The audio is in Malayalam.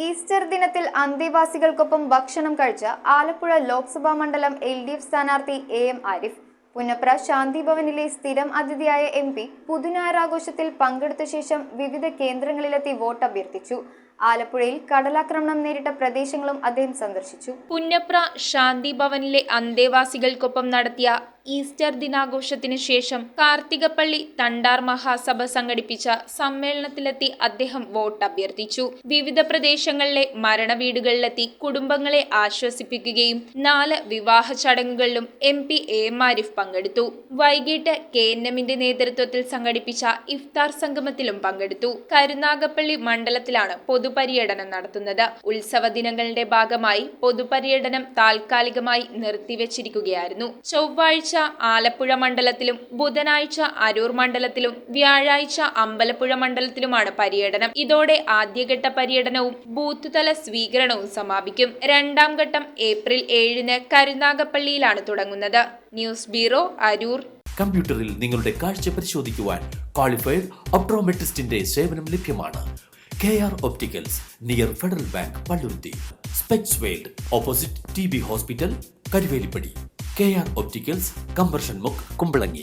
ഈസ്റ്റർ ദിനത്തിൽ അന്തേവാസികൾക്കൊപ്പം ഭക്ഷണം കഴിച്ച ആലപ്പുഴ ലോക്സഭാ മണ്ഡലം LDF സ്ഥാനാർത്ഥി AM ആരിഫ്. പുന്നപ്ര ശാന്തിഭവനിലെ സ്ഥിരം അതിഥിയായ MP പുതുഞായറാഘോഷത്തിൽ പങ്കെടുത്ത ശേഷം വിവിധ കേന്ദ്രങ്ങളിലെത്തി വോട്ട് അഭ്യർത്ഥിച്ചു. ആലപ്പുഴയിൽ കടലാക്രമണം നേരിട്ട പ്രദേശങ്ങളും അദ്ദേഹം സന്ദർശിച്ചു. പുന്നപ്ര ശാന്തിഭവനിലെ അന്തേവാസികൾക്കൊപ്പം നടത്തിയ ഈസ്റ്റർ ദിനാഘോഷത്തിന് ശേഷം കാർത്തികപ്പള്ളി തണ്ടാർ മഹാസഭ സംഘടിപ്പിച്ച സമ്മേളനത്തിലെത്തി അദ്ദേഹം വോട്ട് അഭ്യർത്ഥിച്ചു. വിവിധ പ്രദേശങ്ങളിലെ മരണവീടുകളിലെത്തി കുടുംബങ്ങളെ ആശ്വസിപ്പിക്കുകയും 4 വിവാഹ ചടങ്ങുകളിലും MP AM ആരിഫ് പങ്കെടുത്തു. വൈകിട്ട് KNMന്റെ നേതൃത്വത്തിൽ സംഘടിപ്പിച്ച ഇഫ്താർ സംഗമത്തിലും പങ്കെടുത്തു. കരുനാഗപ്പള്ളി മണ്ഡലത്തിലാണ് പൊതുപര്യടനം നടത്തുന്നത്. ഉത്സവ ദിനങ്ങളുടെ ഭാഗമായി പൊതുപര്യടനം താൽക്കാലികമായി നിർത്തിവെച്ചിരിക്കുകയായിരുന്നു. ചൊവ്വാഴ്ച ആലപ്പുഴ മണ്ഡലത്തിലും ബുധനാഴ്ച അരൂർ മണ്ഡലത്തിലും വ്യാഴാഴ്ച അമ്പലപ്പുഴ മണ്ഡലത്തിലുമാണ് പര്യടനം. ഇതോടെ ആദ്യഘട്ട പര്യടനവും ബൂത്ത് തല സ്വീകരണവും സമാപിക്കും. രണ്ടാം ഘട്ടം ഏപ്രിൽ 7-ന് കരുനാഗപ്പള്ളിയിലാണ് തുടങ്ങുന്നത്. News bureau, Aroor. കമ്പ്യൂട്ടറിൽ നിങ്ങളുടെ കാഴ്ച പരിശോധിക്കുവാൻ ക്വാളിഫൈഡ് ഒപ്ട്രോമെട്രിസ്റ്റിന്റെ സേവനം ലഭ്യമാണ്. KR opticals, near federal bank, Palluruthy. Specs world, opposite TB hospital, Karuvelippady. KR opticals, combustion മുക്ക്, കുമ്പളങ്ങി.